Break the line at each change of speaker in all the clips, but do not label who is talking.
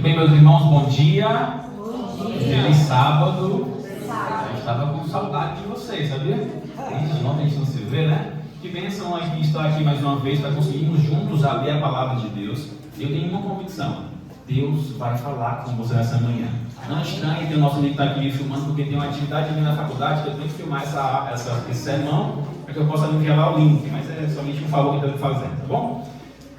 bem, meus irmãos? Bom dia.
Bom dia.
Feliz sábado. Eu estava com saudade de vocês, sabia? Desde ontem a gente não se vê, né? Que bênção aqui estar aqui mais uma vez para conseguirmos juntos a ler a palavra de Deus. Eu tenho uma convicção: Deus vai falar com você nessa manhã. Não estranhe ter o nosso amigo estar aqui filmando, porque tem uma atividade ali na faculdade que eu tenho que filmar esse sermão para que eu possa enviar lá o link, mas é somente um favor que eu estou fazendo, tá bom?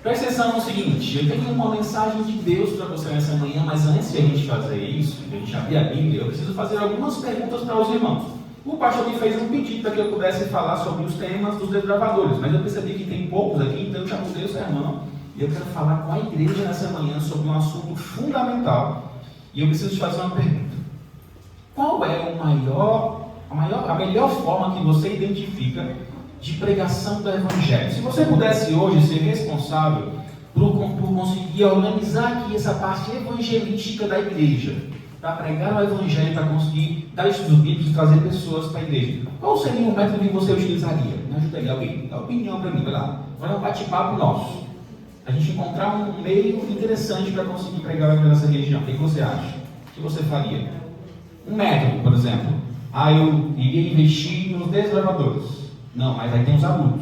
Presta atenção no seguinte: eu tenho uma mensagem de Deus para você nessa manhã, mas antes de a gente fazer isso, de a gente abrir a Bíblia, eu preciso fazer algumas perguntas para os irmãos. O pastor me fez um pedido para que eu pudesse falar sobre os temas dos desbravadores, mas eu percebi que tem poucos aqui, então eu já mudei o sermão e eu quero falar com a igreja nessa manhã sobre um assunto fundamental. E eu preciso te fazer uma pergunta: qual é a melhor forma que você identifica de pregação do Evangelho? Se você pudesse hoje ser responsável por conseguir organizar aqui essa parte evangelística da igreja, para pregar o Evangelho, para conseguir dar estudos bíblicos e trazer pessoas para a igreja, qual seria o método que você utilizaria? Me ajuda aí, alguém? Dá opinião para mim, vai lá. Vai um bate-papo nosso. A gente encontrar um meio interessante para conseguir pregar o Evangelho nessa região. O que você acha? O que você faria? Um método, por exemplo. Eu iria investir nos desbravadores. Não, mas aí tem os alunos.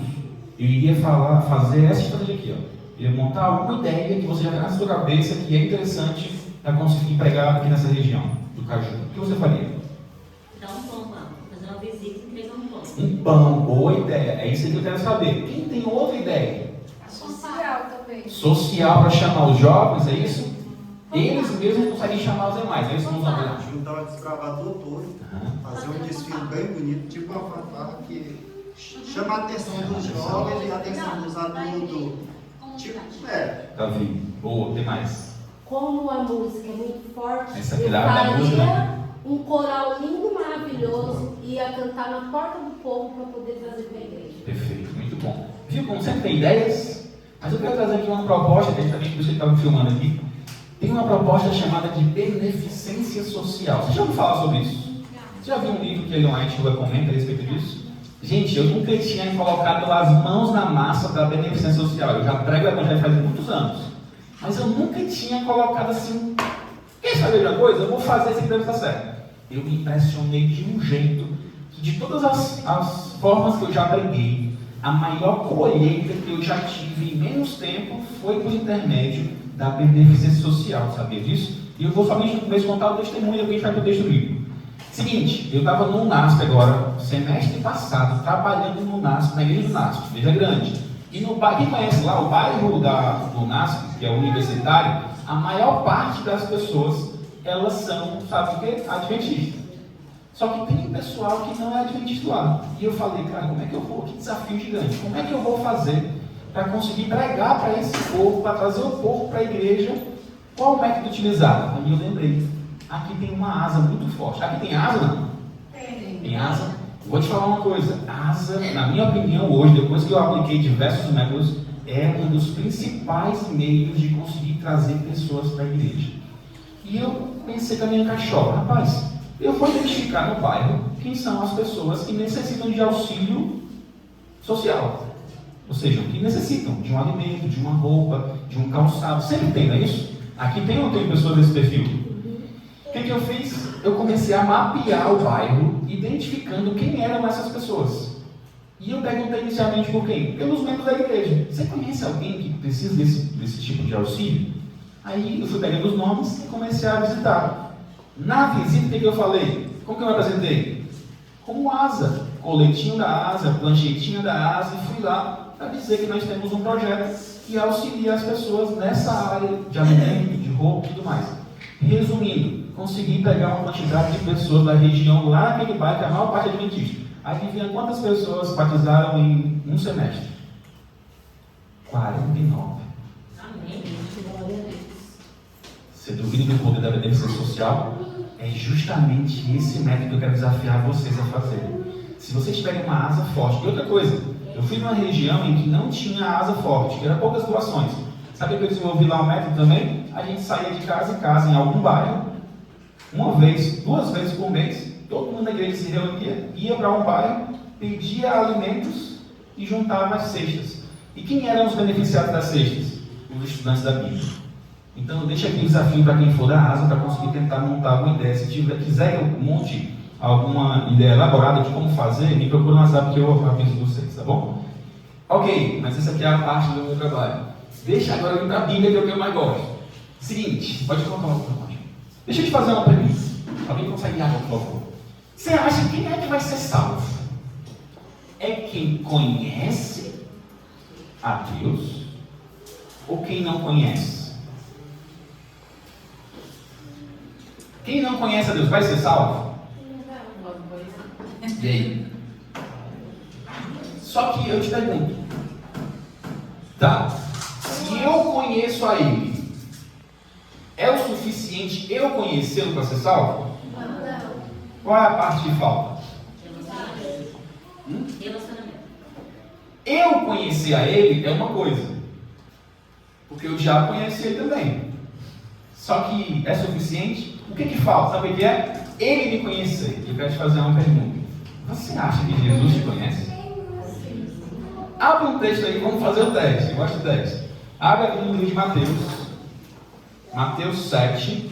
Eu iria fazer essa estratégia aqui, ó. Eu ia montar alguma ideia que você já tem na sua cabeça que é interessante para conseguir pregar aqui nessa região do Caju. O que você faria?
Dar um pão, mano. Fazer uma visita e entregar um pão.
Um pão, boa ideia. É isso que eu quero saber. Quem tem outra ideia?
Social também.
Social para chamar os jovens, é isso? Eles mesmos conseguem chamar os demais. É isso que vamos fazer.
Juntar o desbravador todo, fazer um desfile bem bonito, tipo uma fanfarra que chama a atenção dos jovens e a atenção dos adultos. Tipo,
Davi, boa, tem mais.
Como a música é muito forte,
Essa
eu
pilar da música,
faria
né?
um coral lindo, maravilhoso, e ia cantar na porta do povo para poder trazer para a igreja.
Perfeito, muito bom. Viu como sempre tem ideias? Mas eu quero trazer aqui uma proposta, que a gente também, por isso que estava filmando aqui. Tem uma proposta chamada de beneficência social. Você já ouviu falar sobre isso? Você já viu um livro que Ellen White comenta a respeito disso? Gente, eu nunca tinha colocado as mãos na massa da beneficência social. Eu já prego o Evangelho faz muitos anos. Mas eu nunca tinha colocado assim: quer saber de uma coisa? Eu vou fazer esse que deve estar certo. Eu me impressionei de um jeito que, de todas as formas que eu já preguei, a maior colheita que eu já tive em menos tempo foi por intermédio da beneficência social. Sabia disso? E eu vou somente no começo contar o testemunho, depois a gente vai para o texto bíblico. Seguinte, eu estava no NASP agora, semestre passado, trabalhando no NASP, na igreja do NASP, igreja grande. E no bairro, quem conhece lá, o bairro do NASP, que é o universitário, a maior parte das pessoas, elas são, sabe o quê? Adventistas. Só que tem um pessoal que não é adventista lá. E eu falei: cara, como é que eu vou? Que desafio gigante. Como é que eu vou fazer para conseguir pregar para esse povo, para trazer o povo para a igreja? Qual o método utilizado? Aí eu lembrei: aqui tem uma asa muito forte. Aqui tem asa, não? Tem asa? Vou te falar uma coisa: asa, na minha opinião, hoje, depois que eu apliquei diversos métodos, é um dos principais meios de conseguir trazer pessoas para a igreja. E eu pensei com a minha cachola: rapaz, eu vou identificar no bairro quem são as pessoas que necessitam de auxílio social. Ou seja, que necessitam de um alimento, de uma roupa, de um calçado. Sempre tem, não é isso? Aqui tem ou não tem pessoas desse perfil? O que eu fiz? Eu comecei a mapear o bairro, identificando quem eram essas pessoas. E eu perguntei inicialmente por quem? Pelos membros da igreja. Você conhece alguém que precisa desse tipo de auxílio? Aí eu fui pegando os nomes e comecei a visitar. Na visita, o que eu falei? Como que eu me apresentei? Como asa. Coletinho da asa, planchetinha da asa, e fui lá para dizer que nós temos um projeto que auxilia as pessoas nessa área de alimento, de roupa e tudo mais. Resumindo, consegui pegar uma quantidade de pessoas da região lá naquele bairro, que a maior parte é adventista. Adivinha quantas pessoas batizaram em um semestre? 49.
Amém.
Glória a Deus.
Você duvida do poder da beneficência social? É justamente esse método que eu quero desafiar vocês a fazer. Se vocês tiverem uma asa forte. E outra coisa, eu fui numa região em que não tinha asa forte, que eram poucas doações. Sabe o que eu desenvolvi lá um método também? A gente saía de casa em casa, em algum bairro, uma vez, 2 vezes por mês, todo mundo na igreja se reunia, ia para um bairro, pedia alimentos e juntava as cestas. E quem eram os beneficiados das cestas? Os estudantes da Bíblia. Então, deixa aqui o desafio para quem for da asa, para conseguir tentar montar alguma ideia. Se quiser que eu monte alguma ideia elaborada de como fazer, me procura no WhatsApp que eu aviso vocês, tá bom? Ok, mas essa aqui é a parte do meu trabalho. Deixa agora eu ir para a Bíblia, que é o que eu mais gosto. Seguinte, pode colocar uma coisa. Deixa eu te fazer uma pergunta. Alguém consegue água, por favor? Você acha quem é que vai ser salvo? É quem conhece a Deus ou quem não conhece? Quem não conhece a Deus vai ser salvo? E aí? Só que eu te pergunto, tá? Se eu conheço a Ele, é o suficiente eu conhecê-lo para ser salvo?
Não.
Qual é a parte que falta?
Relacionamento.
Eu conhecer a Ele é uma coisa, porque eu já conheci Ele também. Só que é suficiente? O que falta? Sabe o que é? Ele me conhecer. Eu quero te fazer uma pergunta. Você acha que Jesus te conhece? Abre um texto aí, vamos fazer o teste. Eu gosto do teste. Abre no livro de Mateus. Mateus 7,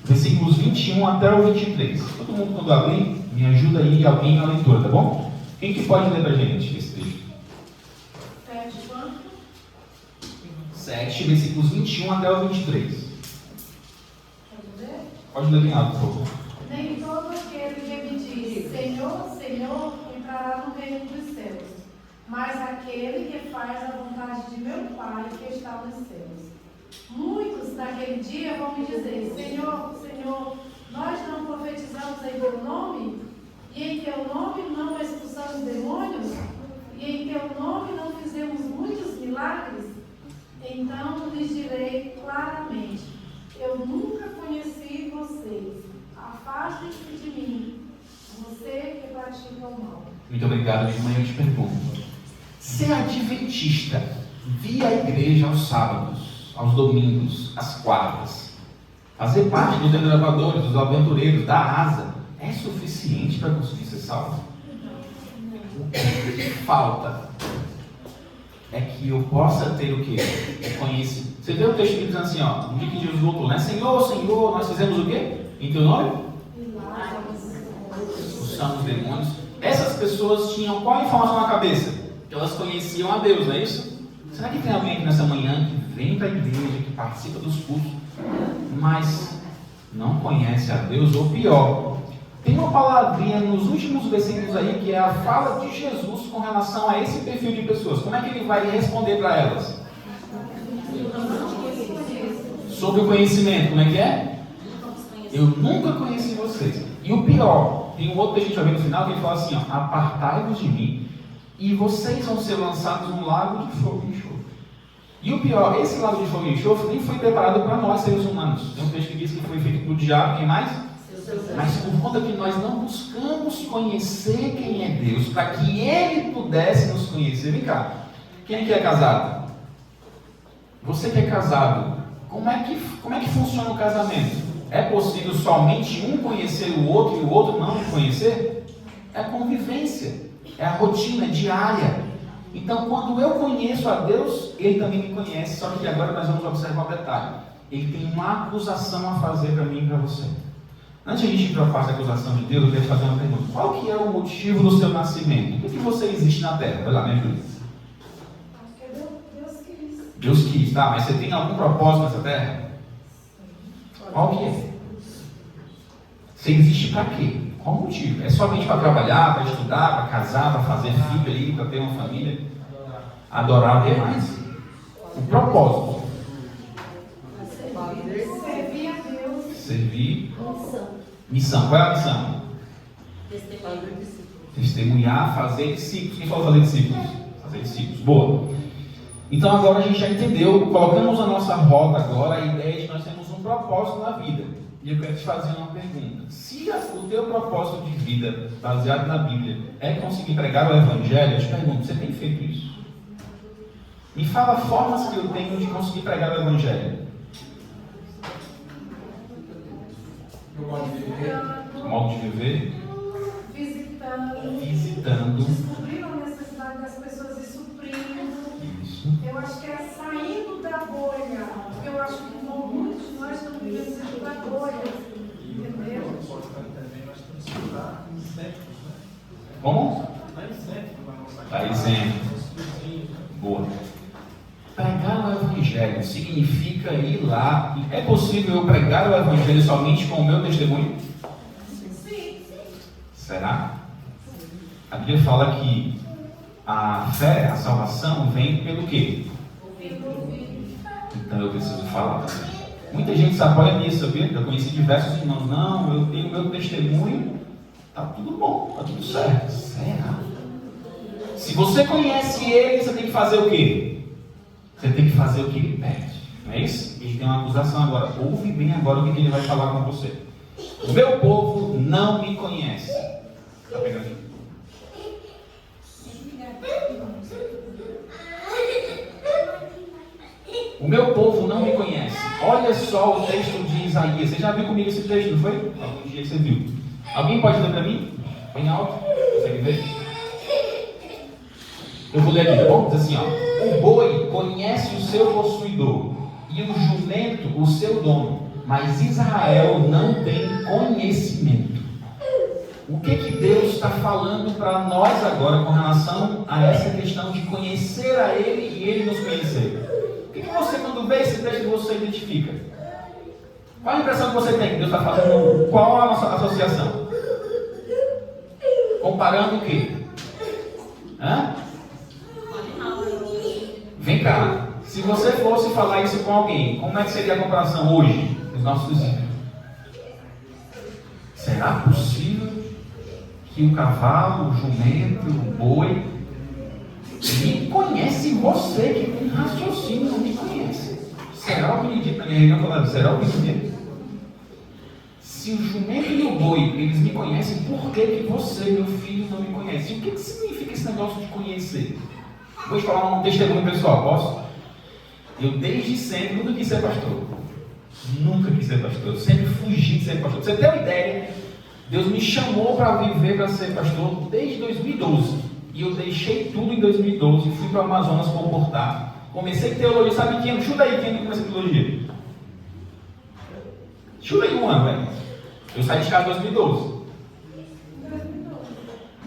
versículos 21 até o 23. Todo mundo quando abrir, me ajuda aí alguém na leitura, tá bom? Quem que pode ler pra gente esse texto? 7, versículos 21 até o 23. Pode ler bem alto, por favor.
Nem todo aquele que me diz, Senhor, Senhor, entrará no reino dos céus, mas aquele que faz a vontade de meu Pai que está nos céus. Muitos naquele dia vão me dizer, Senhor, Senhor, nós não profetizamos em teu nome? E em teu nome não expulsamos demônios? E em teu nome não fizemos muitos milagres? Então lhes direi claramente, eu nunca conheci vocês. Afastem-se de mim, você que pratica o mal.
Muito obrigado, minha irmã. Eu te pergunto: ser adventista, vir à igreja aos sábados, aos domingos, às quartas, fazer parte dos desbravadores, dos aventureiros, da asa, é suficiente para conseguir ser salvo? O que falta é que eu possa ter o quê? Conhecimento. Você vê o texto que diz assim, ó, no dia que Jesus voltou, né? Senhor, Senhor, nós fizemos o quê? Em teu nome? Expulsamos demônios. Essas pessoas tinham qual informação na cabeça? Que elas conheciam a Deus, não é isso? Será que tem alguém aqui nessa manhã que vem para a igreja, que participa dos cultos, mas não conhece a Deus? Ou pior, tem uma palavrinha nos últimos versículos aí que é a fala de Jesus com relação a esse perfil de pessoas. Como é que ele vai responder para elas? Sobre o conhecimento, como é que é? Eu nunca conheci vocês. E o pior, tem um outro texto que a gente vai ver no final que ele fala assim, ó, apartai-vos de mim e vocês vão ser lançados num lago de fogo e enxofre. E o pior, esse lago de fogo e enxofre nem foi preparado para nós, seres humanos. Tem um texto que diz que foi feito para o diabo, quem mais? Mas por conta que nós não buscamos conhecer quem é Deus, para que Ele pudesse nos conhecer. Vem cá, quem é casado? Você que é casado, como é que funciona o casamento? É possível somente um conhecer o outro e o outro não me conhecer? É a convivência, é a rotina diária. Então, quando eu conheço a Deus, Ele também me conhece. Só que agora nós vamos observar um detalhe. Ele tem uma acusação a fazer para mim e para você. Antes de a gente ir para a parte da acusação de Deus, eu quero te fazer uma pergunta. Qual que é o motivo do seu nascimento? Por que você existe na Terra? Vai lá, me ajuda.
Porque Deus quis.
Deus quis, tá? Mas você tem algum propósito nessa Terra? Qual que é? Você existe para quê? Qual o motivo? É somente para trabalhar, para estudar, para casar, para fazer filho ali, para ter uma família? Adorar demais. O propósito.
Servir a Deus.
Servir. Missão. Qual é a missão? Testemunhar, fazer discípulos. Quem falou fazer discípulos? Fazer discípulos. Boa. Então agora a gente já entendeu, colocamos na nossa roda agora a ideia de que nós temos um propósito na vida. E eu quero te fazer uma pergunta. Se o teu propósito de vida, baseado na Bíblia, é conseguir pregar o Evangelho, eu te pergunto, você tem feito isso? Me fala formas que eu tenho de conseguir pregar o Evangelho. Modo de viver? Visitando.
Descobrindo a necessidade das pessoas e suprindo.
Isso.
Eu acho que é saindo da bolha. Eu acho que
Como? Dá exemplo. Boa. Pregar o Evangelho significa ir lá. É possível eu pregar o Evangelho somente com o meu testemunho?
Sim.
Será? A Bíblia fala que a fé, a salvação, vem pelo quê? Então eu preciso falar também. Muita gente se apoia nisso, sabia? Eu conheci diversos irmãos. Não, eu tenho meu testemunho. Tá tudo bom, tá tudo certo. Será? Se você conhece ele, você tem que fazer o quê? Você tem que fazer o que ele pede. Não é isso? Ele tem uma acusação agora. Ouve bem agora o que ele vai falar com você. O meu povo não me conhece. Está pegando aqui? O meu povo não me conhece. Olha só o texto de Isaías. Você já viu comigo esse texto, não foi? Algum dia você viu. Alguém pode ler para mim? Bem alto. Consegue ver? Eu vou ler aqui, tá bom? Diz assim, ó. O boi conhece o seu possuidor e o jumento o seu dono, mas Israel não tem conhecimento. O que Deus está falando para nós agora com relação a essa questão de conhecer a Ele e Ele nos conhecer? O que você, quando vê esse texto, você identifica? Qual a impressão que você tem que Deus está fazendo? Qual a nossa associação? Comparando o quê? Hã? Vem cá, se você fosse falar isso com alguém, como é que seria a comparação hoje dos nossos ídolos? Será possível que o cavalo, o jumento, o boi me conhece você que tem raciocínio, não me conhece? Será o que me diz na minha reunião falando? Será o que me diz? Se o jumento e o boi, eles me conhecem, por que você, meu filho, não me conhece? O que significa esse negócio de conhecer? Vou te falar um testemunho pessoal, posso? Eu desde sempre nunca quis ser pastor. Nunca quis ser pastor. Eu sempre fugi de ser pastor. Pra você ter uma ideia, Deus me chamou para viver para ser pastor desde 2012. E eu deixei tudo em 2012. Fui para o Amazonas comportar. Comecei teologia. Sabe quem? Chuta aí quem comecei teologia. Chuta aí um ano, velho. Eu saí de casa em 2012.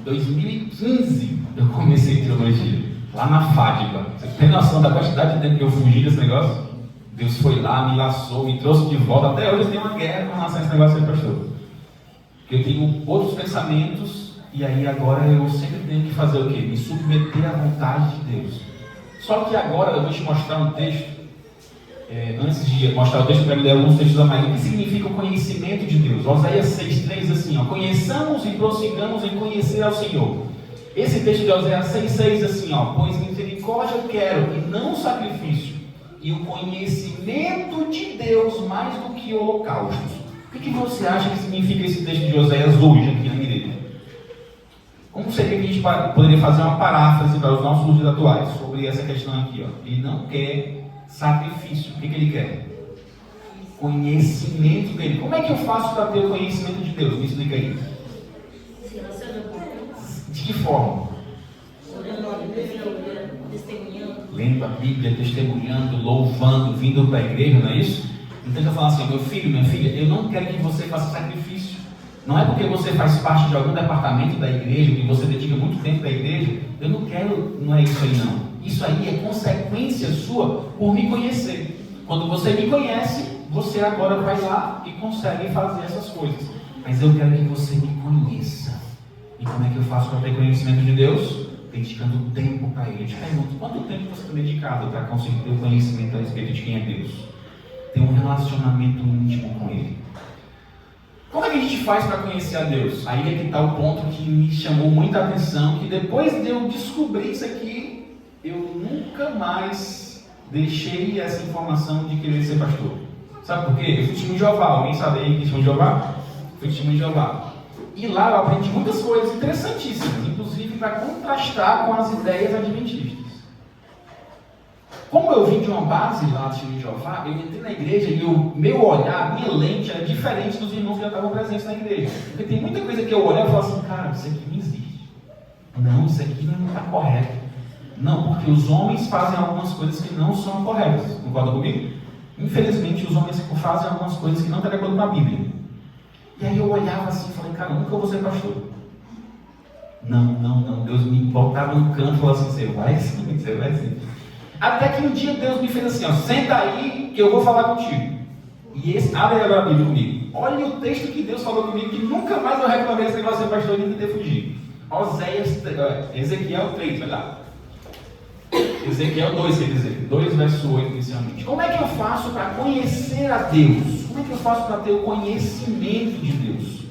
2015 eu comecei teologia. Lá na Fádica. Você tem noção da quantidade de tempo que eu fugi desse negócio? Deus foi lá, me laçou, me trouxe de volta. Até hoje eu tenho uma guerra com relação a esse negócio aí, pastor. Porque eu tenho outros pensamentos e aí agora eu sempre tenho que fazer o quê? Me submeter à vontade de Deus. Só que agora eu vou te mostrar um texto. Antes de mostrar o texto, eu quero ler alguns textos a mais. O que significa o conhecimento de Deus? Oséias 6,3 assim, ó. Conheçamos e prossigamos em conhecer ao Senhor. Esse texto de Oséias 6,6 assim, ó. Pois misericórdia eu quero e não sacrifício, e o conhecimento de Deus mais do que holocaustos. O que você acha que significa esse texto de Oséias hoje aqui na igreja? Como seria que a gente poderia fazer uma paráfrase para os nossos dias atuais sobre essa questão aqui, ó? Ele não quer sacrifício. O que ele quer? Conhecimento dele. Como é que eu faço para ter o conhecimento de Deus? Me explica aí.
Se relaciona com Deus.
De que forma?
Orando a Bíblia, testemunhando.
Lendo a Bíblia, testemunhando, louvando, vindo para a igreja, não é isso? Então eu falo assim, meu filho, minha filha, eu não quero que você faça sacrifício. Não é porque você faz parte de algum departamento da igreja, que você dedica muito tempo para a igreja. Eu não quero, não é isso aí não. Isso aí é consequência sua por me conhecer. Quando você me conhece, você agora vai lá e consegue fazer essas coisas. Mas eu quero que você me conheça. E como é que eu faço para ter conhecimento de Deus? Dedicando tempo para Ele. Eu te pergunto, quanto tempo você está dedicado para conseguir ter o conhecimento a respeito de quem é Deus? Ter um relacionamento íntimo com Ele. Como é que a gente faz para conhecer a Deus? Aí é que está o ponto que me chamou muita atenção, que depois de eu descobrir isso aqui, eu nunca mais deixei essa informação de querer ser pastor. Sabe por quê? Eu fui testemunho de Jeová. Alguém sabe aí que é testemunho de Jeová? Fui testemunho de Jeová. E lá eu aprendi muitas coisas interessantíssimas, inclusive para contrastar com as ideias adventistas. Como eu vim de uma base lá do testemunho de Jeová, eu entrei na igreja e o meu olhar, a minha lente era diferente dos irmãos que já estavam presentes na igreja. Porque tem muita coisa que eu olhava e falava assim, cara, isso aqui não existe. Não, isso aqui não está correto. Não, porque os homens fazem algumas coisas que não são corretas. Concorda comigo? Infelizmente, os homens fazem algumas coisas que não estão de acordo com a Bíblia. E aí eu olhava assim e falei, cara, nunca vou ser pastor. Não. Deus me botava no canto e falou assim, você vai sim. Até que um dia Deus me fez assim, ó, senta aí que eu vou falar contigo. E abre agora a Bíblia comigo. Olha o texto que Deus falou comigo, que nunca mais eu reclamei esse negócio de pastor e ter fugido. Ezequiel 3, vai lá. Ezequiel 2, quer dizer, 2 verso 8 inicialmente. Como é que eu faço para conhecer a Deus? Como é que eu faço para ter o conhecimento de Deus?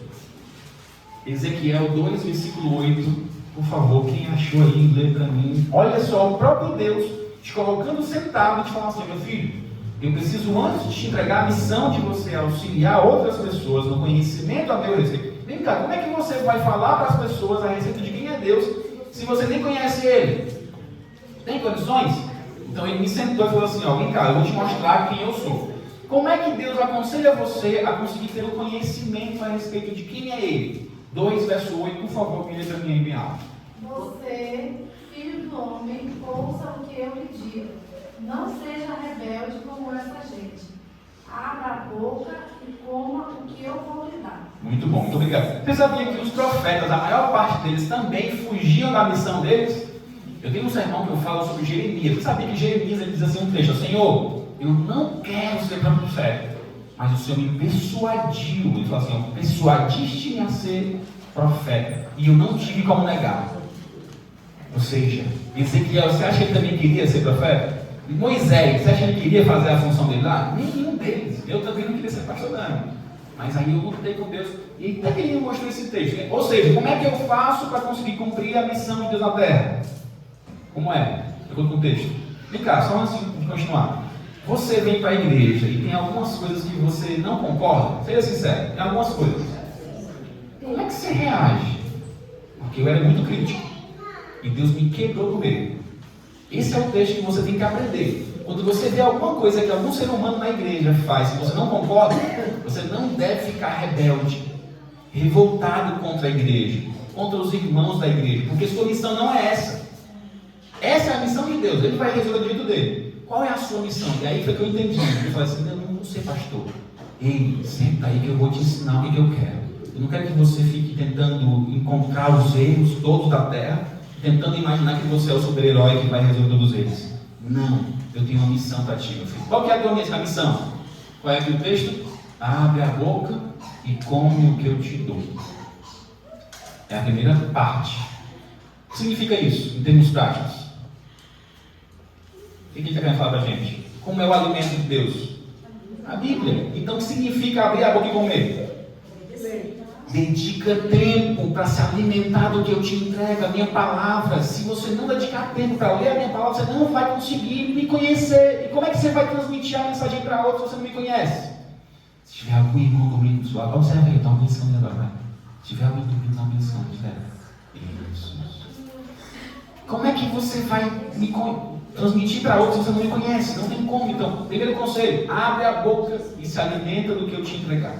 Ezequiel 2, versículo 8, por favor, quem achou aí, lê para mim. Olha só, o próprio Deus te colocando sentado e te falando assim, meu filho, eu preciso antes de te entregar a missão de você auxiliar outras pessoas no conhecimento a meu respeito. Vem cá, como é que você vai falar para as pessoas a respeito de quem é Deus, se você nem conhece Ele? Tem condições? Então ele me sentou e falou assim, ó, vem cá, eu vou te mostrar quem eu sou. Como é que Deus aconselha você a conseguir ter o conhecimento a respeito de quem é Ele? 2 verso 8, por favor, me lê para mim aí bem alto.
Você, filho do homem, ouça o que eu lhe digo. Não seja rebelde como essa gente. Abra a boca e coma o que eu vou lhe dar.
Muito bom, muito obrigado. Você sabia que os profetas, a maior parte deles também fugiam da missão deles? Eu tenho um sermão que eu falo sobre Jeremias. Você sabia que Jeremias ele diz assim um trecho, Senhor, eu não quero ser profeta, mas o Senhor me persuadiu. Ele falou assim, persuadiste-me a ser profeta, e eu não tive como negar. Ou seja, Ezequiel, você acha que ele também queria ser profeta? E Moisés, você acha que ele queria fazer a função dele lá? Nenhum deles. Eu também não queria ser pastor, não. Mas aí eu lutei com Deus, e até que ele me mostrou esse texto. Ou seja, como é que eu faço para conseguir cumprir a missão de Deus na terra? Como é? Eu vou com o texto. Vem cá, só antes de continuar. Você vem para a igreja e tem algumas coisas que você não concorda? Seja sincero, tem algumas coisas. Como é que você reage? Porque eu era muito crítico. E Deus me quebrou no meio. Esse é o texto que você tem que aprender. Quando você vê alguma coisa que algum ser humano na igreja faz, se você não concorda, você não deve ficar rebelde, revoltado contra a igreja, contra os irmãos da igreja, porque sua missão não é essa. Essa é a missão de Deus, Ele vai resolver do jeito dele. Qual é a sua missão? E aí foi que eu entendi. Eu falei assim, eu não vou ser pastor. Ei, senta aí que eu vou te ensinar o que eu quero. Eu não quero que você fique tentando encontrar os erros todos da terra, tentando imaginar que você é o super-herói que vai resolver todos eles. Não, eu tenho uma missão para ti, meu filho. Qual que é a tua missão? Qual é aqui o texto? Abre a boca e come o que eu te dou. É a primeira parte. O que significa isso, em termos práticos? O que ele está querendo falar para a gente? Como é o alimento de Deus? A Bíblia. Então o que significa abrir a boca e comer? Dedica tempo para se alimentar do que eu te entrego, a minha palavra. Se você não dedicar tempo para ler a minha palavra, você não vai conseguir me conhecer. E como é que você vai transmitir a mensagem para outro se você não me conhece? Se tiver algum irmão dormindo suave, observa aí, eu estou pensando agora, vai. Se tiver alguém dormindo, não pensando, isso. Como é que você vai me transmitir para outros se você não me conhece? Não tem como. Então, primeiro conselho, abre a boca e se alimenta do que eu te entregar.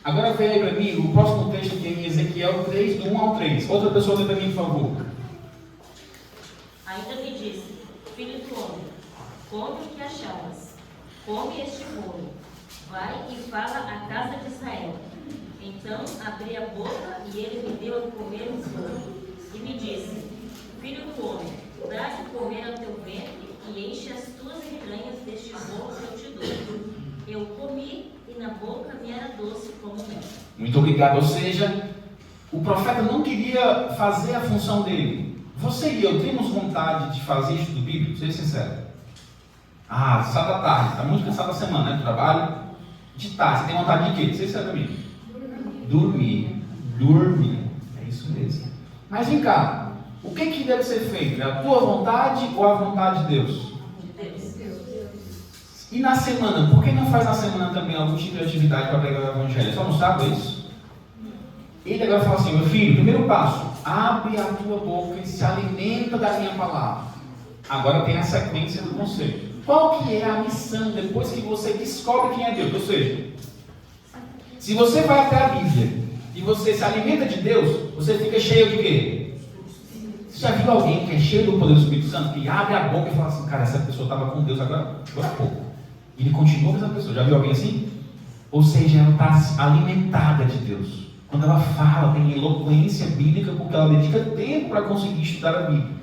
Agora vem aí para mim o próximo texto que é em Ezequiel 3, do 1 ao 3. Outra pessoa lê para mim, por favor.
Ainda me disse, filho do homem, come o que achares, come este bolo, vai e fala à casa de Israel. Então abri a boca e ele me deu a comer um bolo. E me disse, filho do homem, dá de comer ao teu ventre e enche as tuas entranhas deste bolo que eu te dou. Eu comi e na boca me era doce como mel.
Muito obrigado. Ou seja, o profeta não queria fazer a função dele. Você e eu temos vontade de fazer estudo bíblico? Seja sincero. Sábado à tarde, está muito cansado da semana, né? Do trabalho. De tarde, você tem vontade de quê? Seja sincero para mim. Dormir. É isso mesmo. Mas vem cá, o que deve ser feito? É a tua vontade ou a vontade de Deus? E na semana, por que não faz na semana também algum tipo de atividade para pregar o evangelho? Só não sabe isso? Ele agora fala assim, meu filho, primeiro passo, abre a tua boca e se alimenta da minha palavra. Agora tem a sequência do conselho. Qual que é a missão depois que você descobre quem é Deus? Ou seja, se você vai até a Bíblia e você se alimenta de Deus, você fica cheio de quê? Você já viu alguém que é cheio do poder do Espírito Santo, que abre a boca e fala assim, cara, essa pessoa estava com Deus agora há pouco. E ele continua com essa pessoa. Já viu alguém assim? Ou seja, ela está alimentada de Deus. quando ela fala, tem eloquência bíblica, porque ela dedica tempo para conseguir estudar a Bíblia.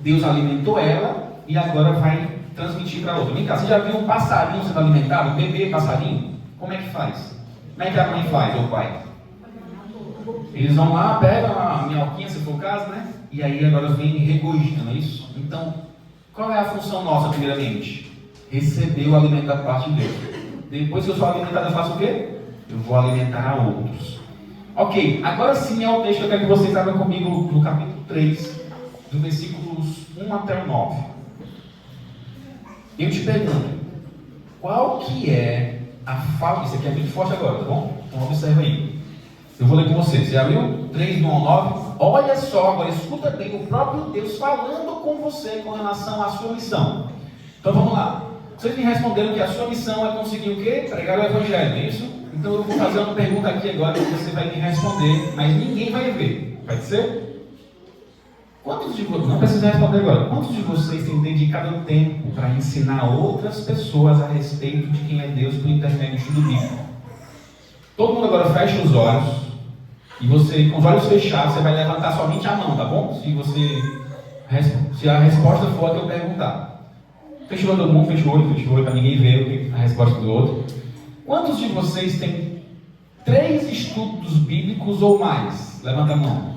Deus alimentou ela e agora vai transmitir para outra. Vem cá, você já viu um passarinho sendo alimentado? Um bebê passarinho? Como é que faz? Como é que a mãe faz, ou o pai? Eles vão lá, pegam a minhoquinha, se for o caso, né? E aí agora vem regurgita, não é isso? Então, qual é a função nossa, primeiramente? Receber o alimento da parte de Deus. Depois que eu sou alimentado, eu faço o quê? Eu vou alimentar a outros. Ok, agora sim é o texto que eu quero que vocês abram comigo no capítulo 3, do versículos 1 até o 9. Eu te pergunto, qual que é a fala? Isso aqui é muito forte agora, tá bom? Então observa aí. Eu vou ler com você. Você abriu? 3 do 1 ao 9. Olha só, agora escuta bem o próprio Deus falando com você com relação à sua missão. Então vamos lá. Vocês me responderam que a sua missão é conseguir o quê? Pregar o Evangelho, não é isso? Então eu vou fazer uma pergunta aqui agora que você vai me responder, mas ninguém vai ver. Pode ser? Quantos de vocês, não precisa responder agora, quantos de vocês têm dedicado tempo para ensinar outras pessoas a respeito de quem é Deus por intermédio do estudo bíblico? Todo mundo agora fecha os olhos. E você, com os olhos fechados, você vai levantar somente a mão, tá bom? Se a resposta for a que eu perguntar. Fechou todo mundo, fechou o olho, para ninguém ver a resposta do outro. Quantos de vocês têm 3 estudos bíblicos ou mais? Levanta a mão.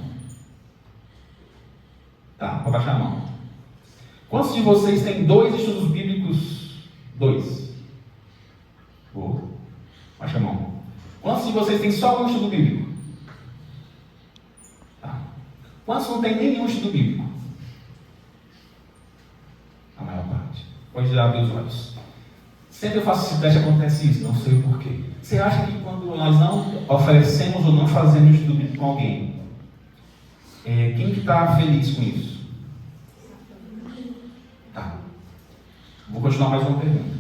Tá, pode baixar a mão. Quantos de vocês têm 2 estudos bíblicos? 2. Boa. Baixa a mão. Quantos de vocês têm só um estudo bíblico? Quantos não tem nenhum estudo bíblico? A maior parte. Pode abrir os olhos. Sempre eu faço esse teste, acontece isso, não sei o porquê. Você acha que quando nós não oferecemos ou não fazemos estudo bíblico com alguém, quem que está feliz com isso? Tá. Vou continuar mais uma pergunta.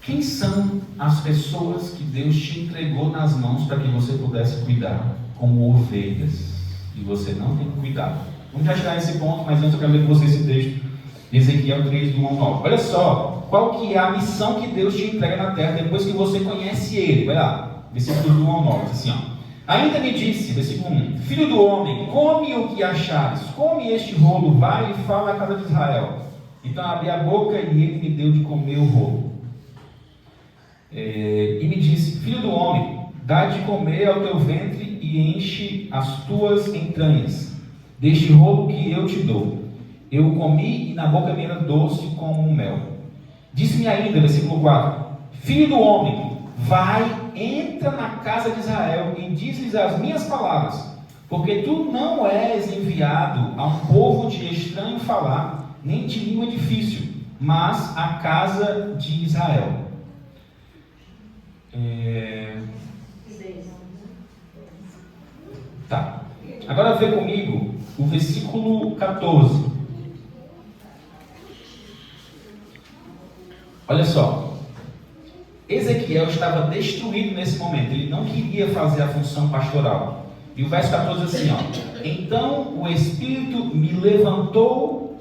Quem são as pessoas que Deus te entregou nas mãos para que você pudesse cuidar como ovelhas? E você não tem cuidado. Vamos já chegar nesse ponto, mas antes eu quero ler com você esse texto de Ezequiel 3, do 1 ao 9. Olha só, qual que é a missão que Deus te entrega na terra depois que você conhece Ele. Vai lá, versículo do 1 ao 9, assim, ó. Ainda me disse, versículo 1, filho do homem, come o que achares, come este rolo, vai e fala à casa de Israel. Então abri a boca e ele me deu de comer o rolo. E me disse, filho do homem, dá de comer ao teu ventre e enche as tuas entranhas, deste rolo que eu te dou. Eu o comi e na boca me era doce como um mel. Disse-me ainda, versículo 4, filho do homem, vai, entra na casa de Israel e diz-lhes as minhas palavras, porque tu não és enviado a um povo de estranho falar, nem de língua difícil, mas a casa de Israel. Tá. Agora vê comigo o versículo 14. Olha só. Ezequiel estava destruído nesse momento. Ele não queria fazer a função pastoral. E o verso 14 assim, ó. Então o Espírito me levantou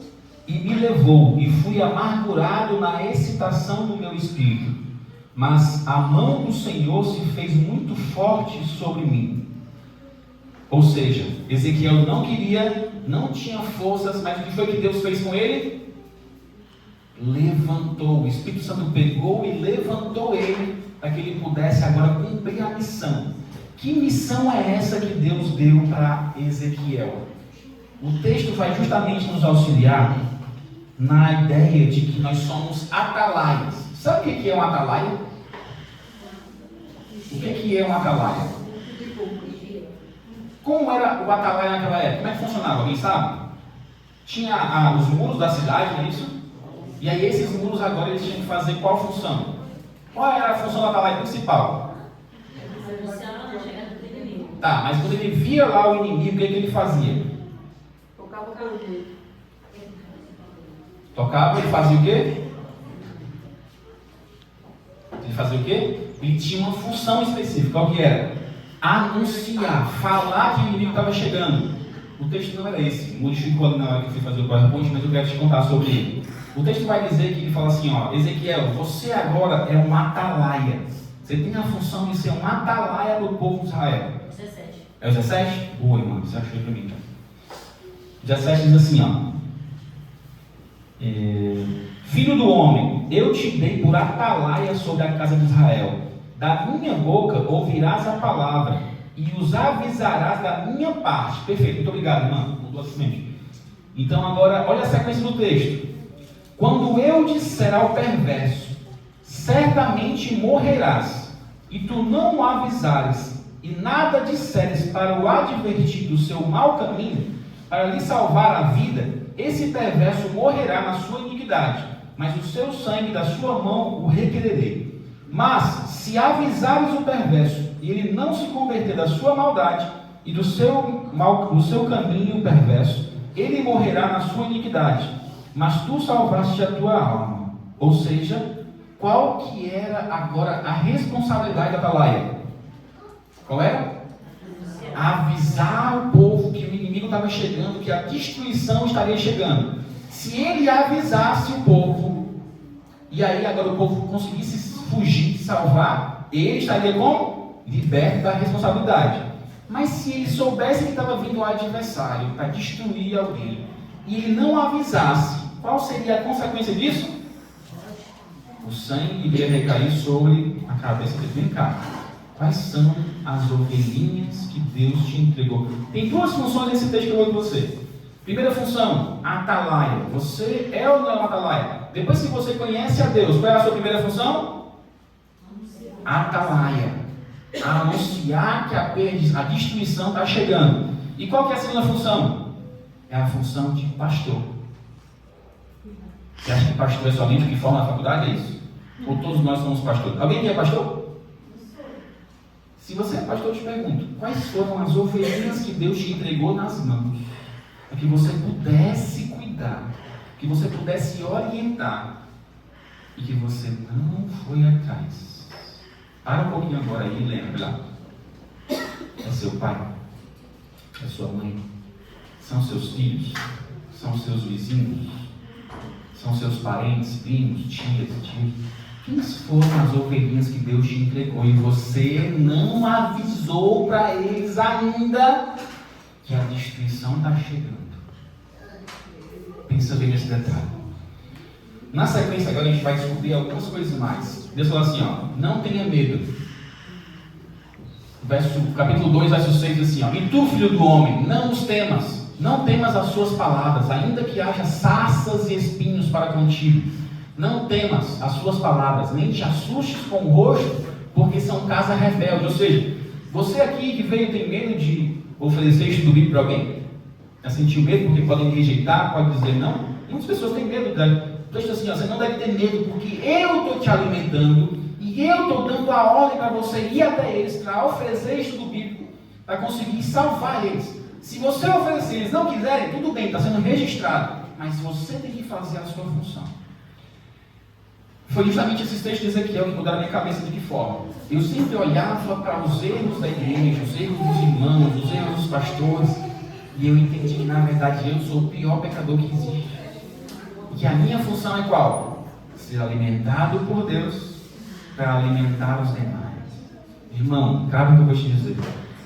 e me levou, e fui amargurado na excitação do meu espírito. Mas a mão do Senhor se fez muito forte sobre mim. Ou seja, Ezequiel não queria, não tinha forças, mas o que foi que Deus fez com ele? Levantou. O Espírito Santo pegou e levantou ele para que ele pudesse agora cumprir a missão. Que missão é essa que Deus deu para Ezequiel? O texto vai justamente nos auxiliar na ideia de que nós somos atalaias. Sabe o que é um atalaia? O que é um atalaia? Como era o atalaia naquela época? Como é que funcionava? Alguém sabe? Tinha os muros da cidade, não é isso? E aí esses muros agora eles tinham que fazer qual função? Qual era a função do atalaia principal? Tá, mas quando ele via lá o inimigo, o que ele fazia?
Tocava o pandeiro.
Tocava, ele fazia o quê? Ele fazia o quê? Ele tinha uma função específica. Qual que era? Anunciar, falar que o inimigo estava chegando. O texto não era esse, modificou ali na hora que eu fui fazer o PowerPoint, mas eu quero te contar sobre ele. O texto vai dizer que ele fala assim, ó, Ezequiel, você agora é um atalaia. Você tem a função de ser um atalaia do povo de Israel.
17.
É o 17? Boa, irmão, você achou para mim. 17 diz assim, ó. Filho do homem, eu te dei por atalaia sobre a casa de Israel. Da minha boca ouvirás a palavra e os avisarás da minha parte. Perfeito, muito obrigado, irmão. Então agora, olha a sequência do texto. Quando eu disser ao perverso, certamente morrerás, e tu não o avisares, e nada disseres para o advertir do seu mau caminho, para lhe salvar a vida, esse perverso morrerá na sua iniquidade, mas o seu sangue da sua mão o requererei. Mas, se avisares o perverso, e ele não se converter da sua maldade, e do seu caminho perverso, ele morrerá na sua iniquidade, mas tu salvaste a tua alma. Ou seja, qual que era agora a responsabilidade da atalaia? Qual era? Avisar o povo que o inimigo estava chegando, que a destruição estaria chegando. Se ele avisasse o povo, e aí agora o povo conseguisse fugir, salvar, ele estaria como? Liberto da responsabilidade. Mas se ele soubesse que estava vindo um adversário para destruir alguém, e ele não avisasse, qual seria a consequência disso? O sangue iria recair sobre a cabeça dele. Vem cá. Quais são as ovelhinhas que Deus te entregou? Tem duas funções nesse texto que eu vou com você. Primeira função, atalaia. Você é ou não é um atalaia? Depois que você conhece a Deus, qual é a sua primeira função? Atalaia. Anunciar que a destruição está chegando. E qual que é a segunda função? É a função de pastor. Você acha que pastor é somente o que forma na faculdade? É isso? Ou todos nós somos pastores? Alguém aqui é pastor? Se você é pastor, eu te pergunto, quais foram as ovelhinhas que Deus te entregou nas mãos? Para que você pudesse cuidar, que você pudesse orientar, e que você não foi atrás. Para um pouquinho agora aí e lembra. É seu pai, é sua mãe, são seus filhos, são seus vizinhos, são seus parentes, primos, tias, tios. Quem foram as ovelhinhas que Deus te entregou e você não avisou para eles ainda que a destruição está chegando? Pensa bem nesse detalhe. Na sequência agora a gente vai descobrir algumas coisas mais. Deus fala assim, ó, não tenha medo. Capítulo 2, verso 6 diz assim, ó, e tu, filho do homem, não os temas, não temas as suas palavras, ainda que haja sarças e espinhos para contigo. Não temas as suas palavras, nem te assustes com o rosto, porque são casa rebelde. Ou seja, você aqui que veio tem medo de oferecer estudo bíblico para alguém? Já sentiu medo porque podem rejeitar, pode dizer não? Muitas pessoas têm medo. Então, assim, ó, você não deve ter medo, porque eu estou te alimentando e eu estou dando a ordem para você ir até eles para oferecer estudo bíblico, para conseguir salvar eles. Se você oferecer, eles não quiserem, tudo bem, está sendo registrado, mas você tem que fazer a sua função. Foi justamente esses textos de Ezequiel que mudaram a minha cabeça. De que forma? Eu sempre olhava para os erros da igreja, os erros dos irmãos, os erros dos pastores, e eu entendi que na verdade eu sou o pior pecador que existe. E que a minha função é qual? Ser alimentado por Deus para alimentar os demais. Irmão, cabe que eu vou te dizer.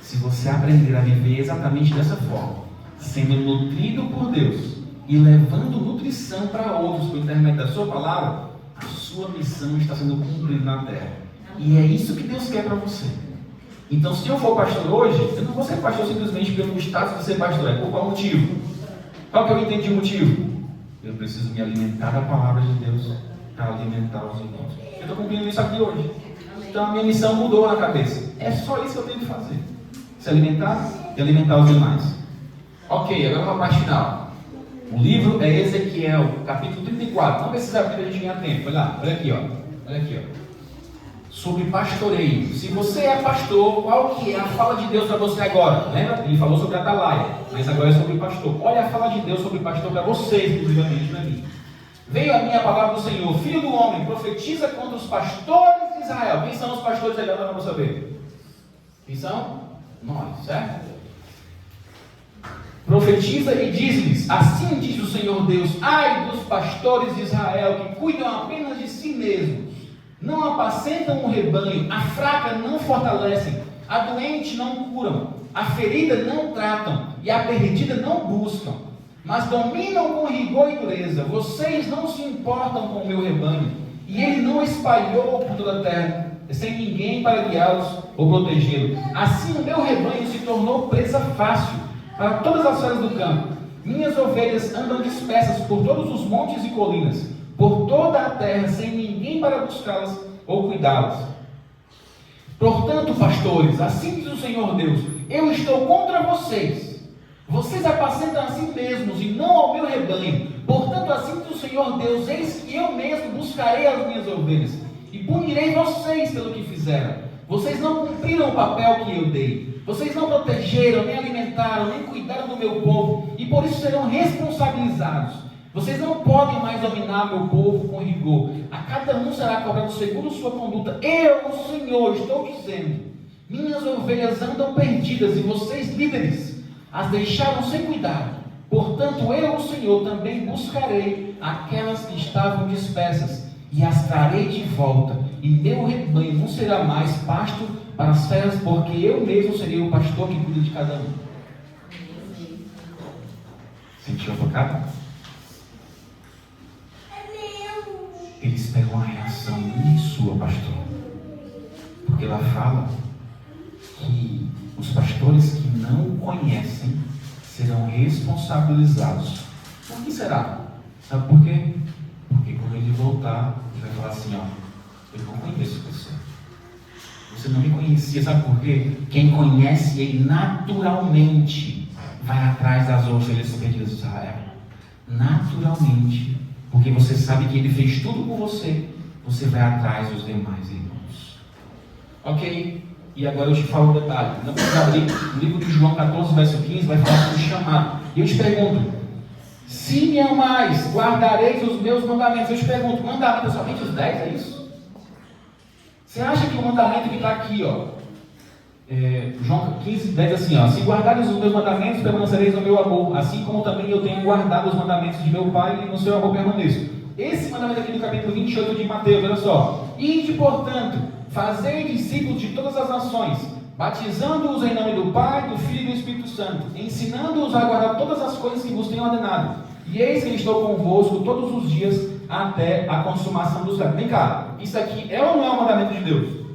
Se você aprender a viver exatamente dessa forma, sendo nutrido por Deus e levando nutrição para outros por intermédio da sua palavra, a sua missão está sendo cumprida na terra. E é isso que Deus quer para você. Então, se eu for pastor hoje, eu não vou ser pastor simplesmente pelo status de ser pastor. É por qual motivo? Qual que eu entendi o motivo? Eu preciso me alimentar da palavra de Deus para alimentar os irmãos. Eu estou cumprindo isso aqui hoje. Então, a minha missão mudou na cabeça. É só isso que eu tenho que fazer. Se alimentar e alimentar os demais. Ok, agora vamos para a parte final. O livro é Ezequiel, capítulo 34. Não precisa abrir para a gente ganhar tempo. Olha aqui, ó. Olha aqui, ó. Sobre pastoreio. Se você é pastor, qual que é a fala de Deus para você agora? Lembra? Ele falou sobre atalaia, mas agora é sobre pastor. Olha a fala de Deus sobre pastor para você, exclusivamente, não é mim. Veio a minha palavra do Senhor, filho do homem, profetiza contra os pastores de Israel. Quem são os pastores de Israel? Vamos saber. Quem são? Nós, certo? Profetiza e diz-lhes, assim diz o Senhor Deus, ai dos pastores de Israel, que cuidam apenas de si mesmos, Não apacentam o rebanho, a fraca não fortalecem, a doente não curam, a ferida não tratam e a perdida não buscam, mas dominam com rigor e dureza. Vocês não se importam com o meu rebanho, e ele não espalhou por toda a terra, sem ninguém para guiá-los ou protegê-los. Assim o meu rebanho se tornou presa fácil para todas as feras do campo. Minhas ovelhas andam dispersas por todos os montes e colinas, por toda a terra, sem ninguém para buscá-las ou cuidá-las. Portanto, pastores, assim diz o Senhor Deus, eu estou contra vocês. Vocês apacentam a si mesmos e não ao meu rebanho. Portanto, assim diz o Senhor Deus, eis que eu mesmo buscarei as minhas ovelhas e punirei vocês pelo que fizeram. Vocês não cumpriram o papel que eu dei. Vocês não protegeram, nem alimentaram, nem cuidaram do meu povo, e por isso serão responsabilizados. Vocês não podem mais dominar meu povo com rigor. A cada um será cobrado segundo sua conduta. Eu, o Senhor, estou dizendo. Minhas ovelhas andam perdidas, e vocês, líderes, as deixaram sem cuidado. Portanto, eu, o Senhor, também buscarei aquelas que estavam dispersas, e as trarei de volta. E meu rebanho não será mais pasto para as feras, porque eu mesmo serei o pastor que cuida de cada um. Sentiu a tocada? Eles pegam a reação minha e sua, pastor. Porque ela fala que os pastores que não o conhecem serão responsabilizados. Por que será? Sabe por quê? Porque quando ele voltar, ele vai falar assim, ó, eu não conheço você. Você não me conhecia, sabe por quê? Quem conhece ele naturalmente vai atrás das ovelhas perdidas de Israel. Naturalmente. Porque você sabe que ele fez tudo por você. Você vai atrás dos demais irmãos. Ok? E agora eu te falo um detalhe. Não precisa abrir. No livro de João 14, verso 15, vai falar sobre o chamado. E eu te pergunto, se me amais, guardareis os meus mandamentos. Eu te pergunto, mandamento é somente os 10, é isso? Você acha que o mandamento que está aqui, ó, João 15, 10 assim, ó, se guardares os meus mandamentos, permanecereis no meu amor, assim como também eu tenho guardado os mandamentos de meu Pai e no seu amor permaneço. Esse mandamento aqui do capítulo 28 de Mateus, olha só. Ide, portanto, fazei discípulos de todas as nações, batizando-os em nome do Pai, do Filho e do Espírito Santo, ensinando-os a guardar todas as coisas que vos tenho ordenado. E eis que estou convosco todos os dias até a consumação dos séculos. Vem cá, isso aqui é ou não é o mandamento de Deus?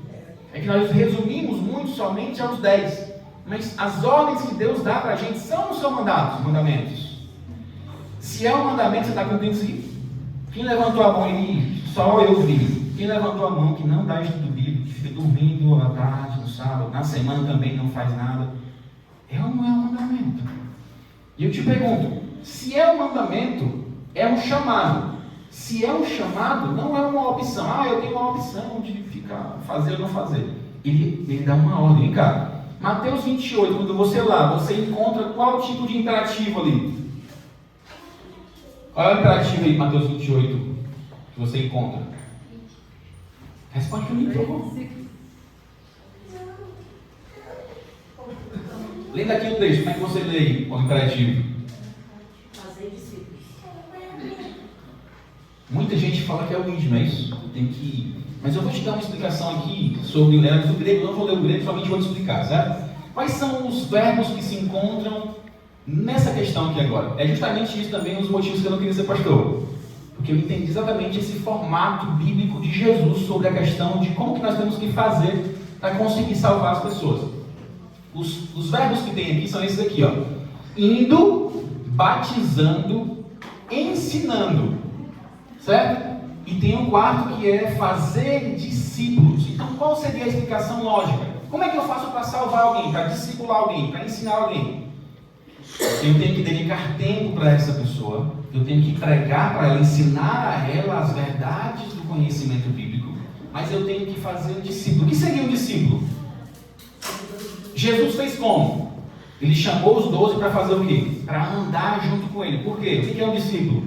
É que nós resumimos muito somente aos 10. Mas as ordens que Deus dá para a gente são ou não são mandamentos? Se é um mandamento, você está cumprindo isso aqui? Quem levantou a mão aí, só eu vi. Quem levantou a mão que não dá estudo bíblico, que fica dormindo à tarde, no sábado, na semana também não faz nada, é ou não é um mandamento? E eu te pergunto, se é um mandamento, é um chamado. Se é um chamado, não é uma opção. Ah, eu tenho uma opção de ficar, fazer ou não fazer. Ele dá uma ordem. Vem cá. Mateus 28, quando você lá, você encontra qual tipo de imperativo ali? Qual é o imperativo aí, Mateus 28, que você encontra? Responde para mim, por favor. Lendo aqui o texto, como é que você lê aí, o imperativo?
Fazer discípulos.
Muita gente fala que é o íntimo, é isso? Tem que... Mas eu vou te dar uma explicação aqui sobre o grego, não vou ler o grego, somente vou te explicar, certo? Quais são os verbos que se encontram nessa questão aqui agora? É justamente isso também os motivos que eu não queria ser pastor. Porque eu entendi exatamente esse formato bíblico de Jesus sobre a questão de como que nós temos que fazer para conseguir salvar as pessoas. Os verbos que tem aqui são esses aqui, ó. Indo, batizando, ensinando. Certo? E tem um quarto que é fazer discípulos. Então qual seria a explicação lógica? Como é que eu faço para salvar alguém, para discipular alguém, para ensinar alguém? Eu tenho que dedicar tempo para essa pessoa, eu tenho que pregar para ela, ensinar a ela as verdades do conhecimento bíblico, mas eu tenho que fazer um discípulo. O que seria um discípulo? Jesus fez como? Ele chamou os 12 para fazer o quê? Para andar junto com ele. Por quê? O que é um discípulo?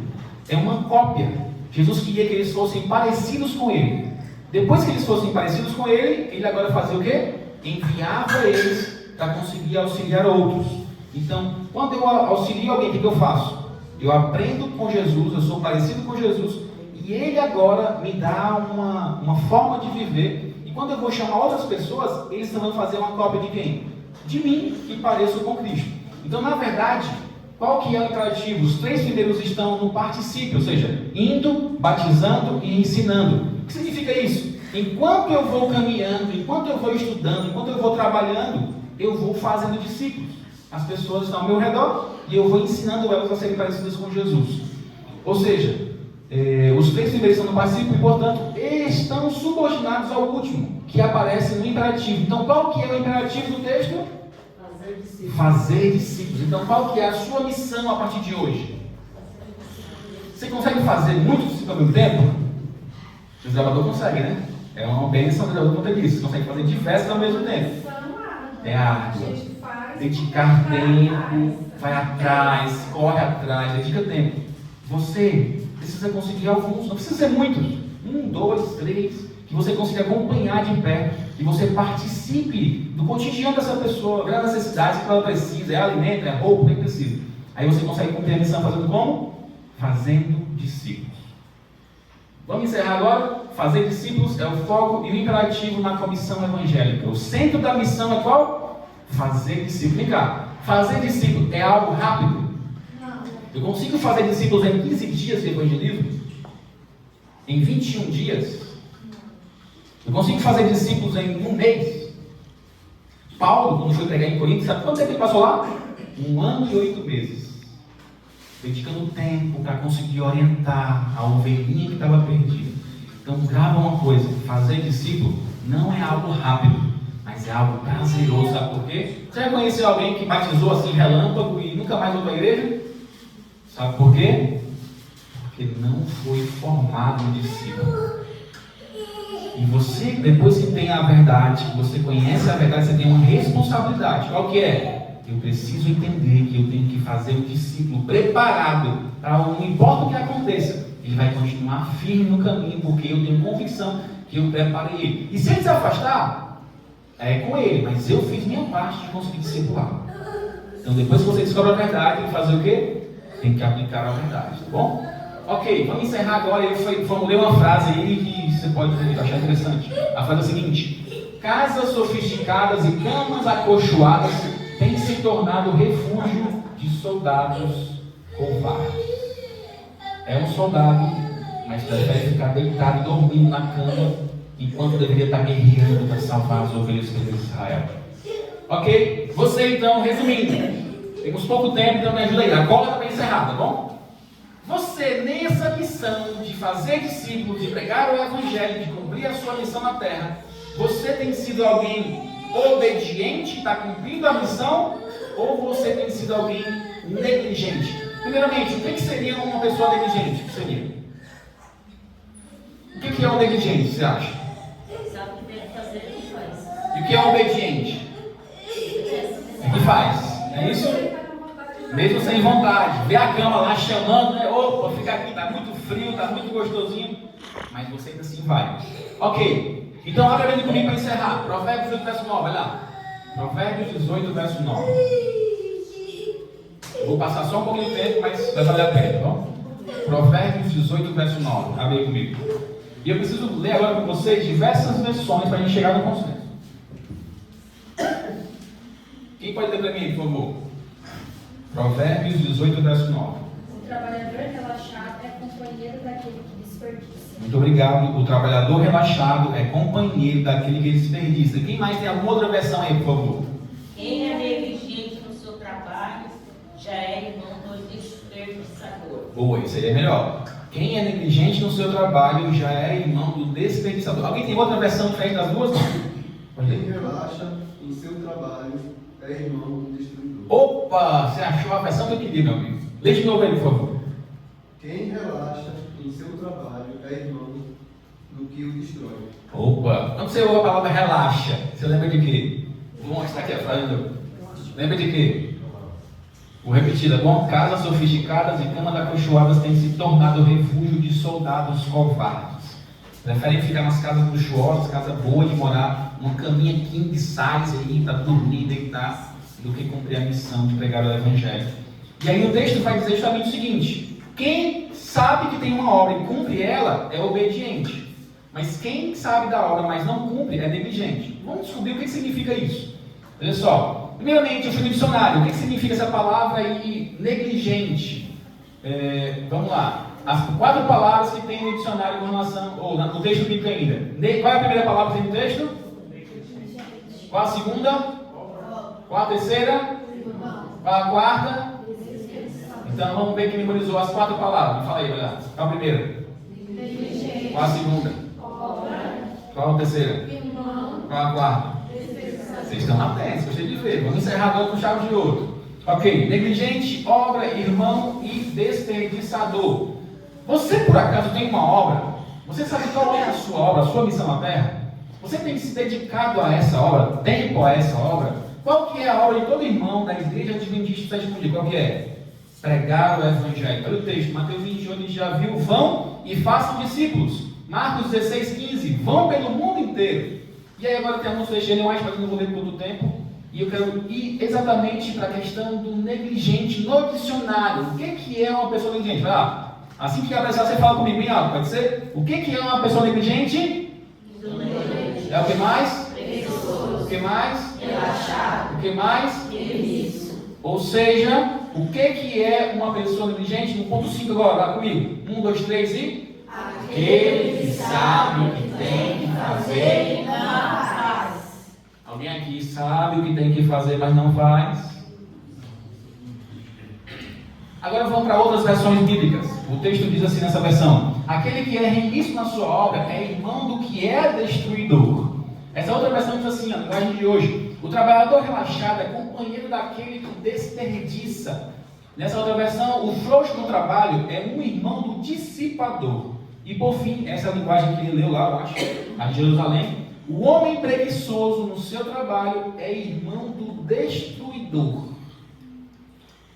É uma cópia. Jesus queria que eles fossem parecidos com ele. Depois que eles fossem parecidos com ele, ele agora fazia o quê? Enviava eles para conseguir auxiliar outros. Então, quando eu auxilio alguém, o que eu faço? Eu aprendo com Jesus, eu sou parecido com Jesus, e ele agora me dá uma forma de viver. E quando eu vou chamar outras pessoas, eles também vão fazer uma cópia de quem? De mim, que pareço com Cristo. Então, na verdade, qual que é o imperativo? Os 3 primeiros estão no particípio, ou seja, indo, batizando e ensinando. O que significa isso? Enquanto eu vou caminhando, enquanto eu vou estudando, enquanto eu vou trabalhando, eu vou fazendo discípulos. As pessoas estão ao meu redor e eu vou ensinando elas a serem parecidas com Jesus. Ou seja, os 3 primeiros estão no particípio e, portanto, estão subordinados ao último, que aparece no imperativo. Então, qual que é o imperativo do texto?
Fazer discípulos.
Fazer discípulos. Então, qual que é a sua missão a partir de hoje? Você consegue fazer muitos discípulos ao mesmo tempo? O gravador consegue, né? É uma bênção do gravador conta disso. Você consegue fazer diversos ao mesmo tempo. É árdua. Dedicar tempo, vai atrás, corre atrás, dedica tempo. Você precisa conseguir alguns, não precisa ser muitos. 1, 2, 3, que você consiga acompanhar de perto, que você participe do cotidiano dessa pessoa, ver as necessidades que ela precisa, é alimento, é roupa, o que precisa. Aí você consegue cumprir a missão fazendo como? Fazendo discípulos. Vamos encerrar agora? Fazer discípulos é o foco e o imperativo na comissão evangélica. O centro da missão é qual? Fazer discípulos. Vem cá, fazer discípulos é algo rápido?
Não.
Eu consigo fazer discípulos em 15 dias de evangelismo? Em 21 dias? Eu consigo fazer discípulos em 1 mês? Paulo, quando foi pregar em Corinto, sabe quanto tempo ele passou lá? 1 ano e 8 meses. Dedicando tempo para conseguir orientar a ovelhinha que estava perdida. Então, grava uma coisa: fazer discípulo não é algo rápido, mas é algo prazeroso. Sabe por quê? Você já conheceu alguém que batizou assim relâmpago e nunca mais voltou para a igreja? Sabe por quê? Porque não foi formado um discípulo. E você, depois que tem a verdade, que você conhece a verdade, você tem uma responsabilidade. Qual que é? Eu preciso entender que eu tenho que fazer o discípulo preparado para não importa o que aconteça, ele vai continuar firme no caminho, porque eu tenho convicção que eu preparei ele. E se ele se afastar, é com ele, mas eu fiz minha parte de conseguir discipular. Então, depois que você descobre a verdade, tem que fazer o quê? Tem que aplicar a verdade, tá bom? Ok, vamos encerrar agora. Eu formulei uma frase aí que você pode achar interessante. A frase é a seguinte: casas sofisticadas e camas acolchoadas têm se tornado refúgio de soldados covardes. É um soldado, mas prefere ficar deitado e dormindo na cama, enquanto deveria estar guerreando para salvar as ovelhas de Israel. Ok? Você então, resumindo, temos pouco tempo, então me ajuda aí. Acorda para encerrar, tá bom? Você, nessa missão de fazer discípulos, de pregar o evangelho, de cumprir a sua missão na terra, você tem sido alguém obediente, está cumprindo a missão, ou você tem sido alguém negligente? Primeiramente, o que seria uma pessoa negligente? O que seria? O que é um negligente, você acha?
Sabe o que tem que fazer, ele faz.
E o que é um obediente? É que faz, é isso? Mesmo sem vontade, vê a cama lá chamando, né? Opa, fica aqui, está muito frio, está muito gostosinho, mas você ainda assim vai. Ok, então abra bem comigo para encerrar. Provérbios 18, verso 9, vai lá. Provérbios 18, verso 9. Eu vou passar só um pouquinho de tempo, mas vai valer a pena, tá bom? Provérbios 18, verso 9, abre aí comigo. E eu preciso ler agora com vocês diversas versões para a gente chegar no consenso. Quem pode ler para mim, por favor? Provérbios 18, verso 9.
O trabalhador relaxado é companheiro daquele que desperdiça.
Muito obrigado. O trabalhador relaxado é companheiro daquele que desperdiça. Quem mais tem alguma outra versão aí, por favor?
Quem é negligente no seu trabalho já é irmão do desperdiçador.
Boa, isso aí é melhor. Quem é negligente no seu trabalho já é irmão do desperdiçador. Alguém tem outra versão diferente das duas? Pode
Quem
ler.
relaxa no seu trabalho é irmão do destruidor.
Opa, você achou a versão que eu queria, meu amigo. Lê de novo aí, por favor.
Quem relaxa no seu trabalho é irmão do que o destrói.
Opa, quando você ouve a palavra relaxa, você lembra de quê? Vou mostrar aqui a frase. Lembra de quê? Vou repetir, tá bom? Casas sofisticadas e camas acolchoadas têm se tornado refúgio de soldados covardes. Preferem ficar nas casas luxuosas, casa boa de morar, uma caminha king size aí, para dormir, deitar, do que cumprir a missão de pregar o evangelho. E aí o texto vai dizer justamente o seguinte: quem sabe que tem uma obra e cumpre ela é obediente. Mas quem sabe da obra, mas não cumpre, é negligente. Vamos descobrir o que significa isso. Olha só. Primeiramente, eu fui no dicionário. O que significa essa palavra aí, negligente? Vamos lá. As 4 palavras que tem no dicionário com relação, ou no texto bíblico ainda. Qual é a primeira palavra que tem no texto? Qual a segunda? Qual a terceira? Qual a quarta? Então vamos ver quem memorizou as 4 palavras. Me fala aí, olha. Qual a primeira? Qual a segunda? Qual a terceira? Qual a quarta? Vocês estão atentos, gostei de ver. Vamos encerrar agora com chave de ouro. Ok, negligente, obra, irmão e desperdiçador. Você por acaso tem uma obra? Você sabe qual é a sua obra, a sua missão na terra? Você tem se dedicado a essa obra, tempo a essa obra? Qual que é a obra de todo irmão da igreja adventista de Sétimo Dia? Qual que é? Pregar o evangelho. Olha o texto, Mateus 21, a gente já viu, vão e façam discípulos. Marcos 16, 15, vão pelo mundo inteiro. E aí agora tem alguns fecheiros mais, mas eu não vou ler por todo o tempo. E eu quero ir exatamente para a questão do negligente no dicionário. O que é uma pessoa negligente? Vai lá. Assim que aparecer, você fala comigo bem alto, pode ser? O que é uma pessoa negligente? É o que mais? O que mais? Relaxado. O que mais? Ou seja, o que é uma pessoa negligente? No ponto 5 agora, lá comigo. 1, 2, 3 e... Aquele que sabe o que tem que fazer e não faz. Alguém aqui sabe o que tem que fazer, mas não faz? Agora vamos para outras versões bíblicas. O texto diz assim nessa versão: aquele que é remisso na sua obra é irmão do que é destruidor. Essa outra versão diz assim, a linguagem de hoje: o trabalhador relaxado é companheiro daquele que desperdiça. Nessa outra versão, o frouxo no trabalho é um irmão do dissipador. E por fim, essa é a linguagem que ele leu lá, eu acho, a de Jerusalém: o homem preguiçoso no seu trabalho é irmão do destruidor.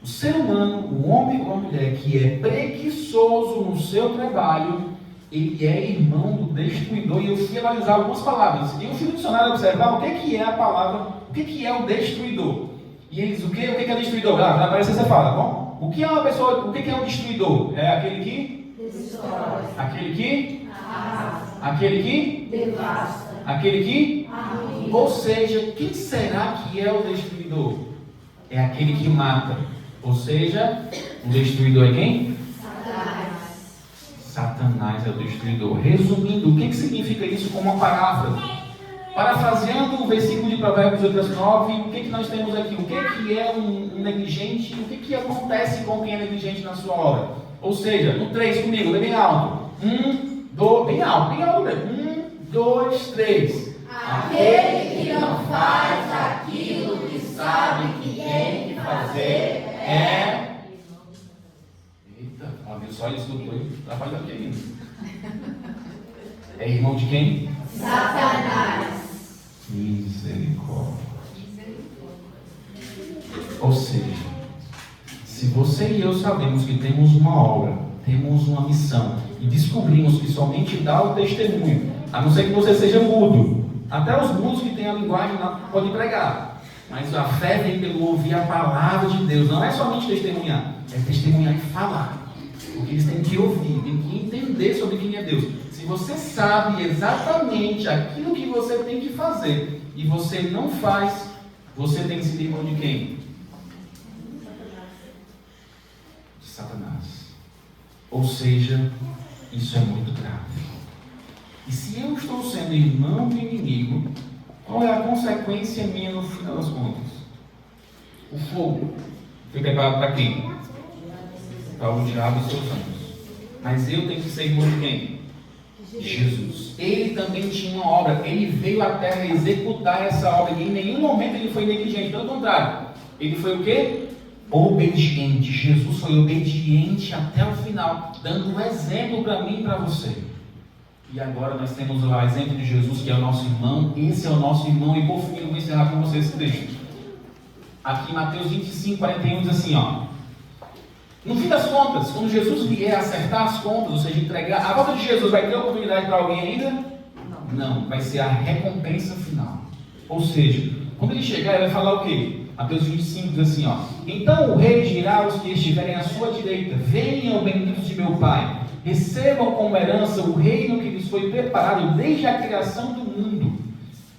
O ser humano, o homem ou a mulher que é preguiçoso no seu trabalho, ele é irmão do destruidor. E eu fui analisar algumas palavras. E eu fui no dicionário observar o que é a palavra, o que é o destruidor. E eles, o que é destruidor? Vai aparecer, você fala, tá bom? O que é uma pessoa, o que é um destruidor? É aquele que? Destrói. Aquele que? Arrasa. Aquele que? Devasta. Aquele que? Arruina. Ou seja, quem será que é o destruidor? É aquele que mata. Ou seja, o destruidor é quem? Satanás é o destruidor. Resumindo, o que significa isso como uma paráfrase? Parafraseando o versículo de Provérbios 8:9, o que nós temos aqui? O que é um negligente? O que acontece com quem é negligente na sua obra? Ou seja, no 3 comigo, lê bem alto. 1, 2, bem alto mesmo. 1, 2, 3.
Aquele que não faz aquilo que sabe que tem que fazer
é... Eita, viu só isso do doido? Trabalho aqui ainda. É irmão de quem?
Satanás.
Misericórdia. Ou seja, se você e eu sabemos que temos uma obra, temos uma missão, e descobrimos que somente dá o testemunho, a não ser que você seja mudo, até os mudos que têm a linguagem podem pregar, mas a fé vem pelo ouvir a palavra de Deus. Não é somente testemunhar, é testemunhar e falar, porque eles têm que ouvir, têm que entender sobre quem é Deus. Se você sabe exatamente aquilo que você tem que fazer e você não faz, você tem que ser irmão de quem? De Satanás. Ou seja, isso é muito grave. E se eu estou sendo irmão do inimigo, qual é a consequência minha no final das contas? O fogo foi preparado para quem? Para o diabo e seus anjos. Mas eu tenho que ser irmão de quem? Jesus. Ele também tinha uma obra. Ele veio à terra executar essa obra. E em nenhum momento ele foi negligente. Pelo contrário. Ele foi o quê? Obediente. Jesus foi obediente até o final, dando um exemplo para mim e para você. E agora nós temos o exemplo de Jesus, que é o nosso irmão. Esse é o nosso irmão. E por fim eu vou encerrar com vocês esse texto. Aqui em Mateus 25, 41 diz assim, ó: no fim das contas, quando Jesus vier acertar as contas, ou seja, entregar, a volta de Jesus vai ter oportunidade para alguém ainda? Não, vai ser a recompensa final. Ou seja, quando ele chegar, ele vai falar o quê? Mateus 25 diz assim, ó: então o rei dirá aos que estiverem à sua direita: venham, benditos de meu Pai, recebam como herança o reino que lhes foi preparado desde a criação do mundo.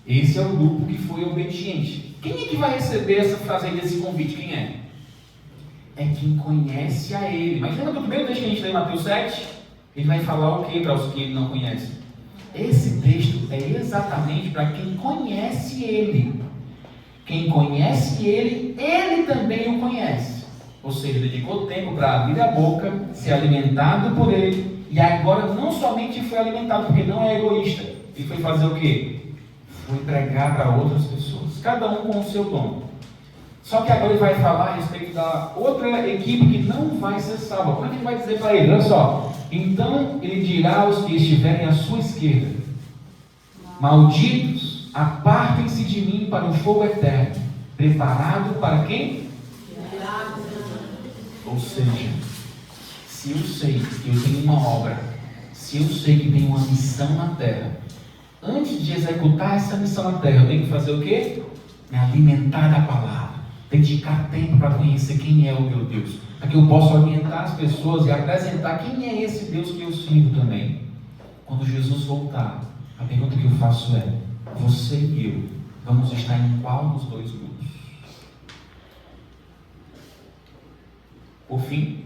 Esse é o grupo que foi obediente. Quem é que vai receber essa frase aí, desse convite? Quem é? É quem conhece a Ele. Mas lembra do primeiro texto que a gente lê em Mateus 7? Ele vai falar o que para os que Ele não conhece? Esse texto é exatamente para quem conhece Ele. Quem conhece Ele, Ele também o conhece. Ou seja, dedicou tempo para abrir a boca, ser alimentado por Ele. E agora não somente foi alimentado, porque não é egoísta. Ele foi fazer o quê? Foi pregar para outras pessoas. Cada um com o seu dom. Só que agora ele vai falar a respeito da outra equipe que não vai ser salva. Como é que ele vai dizer para ele? Olha só. Então ele dirá aos que estiverem à sua esquerda: malditos, apartem-se de mim para o fogo eterno, preparado para quem? Ou seja, se eu sei que eu tenho uma obra, se eu sei que tenho uma missão na terra, antes de executar essa missão na terra, eu tenho que fazer o quê? Me alimentar da palavra, dedicar tempo para conhecer quem é o meu Deus, para que eu possa orientar as pessoas e apresentar quem é esse Deus que eu sirvo também. Quando Jesus voltar, a pergunta que eu faço é: você e eu vamos estar em qual dos dois grupos? Por fim,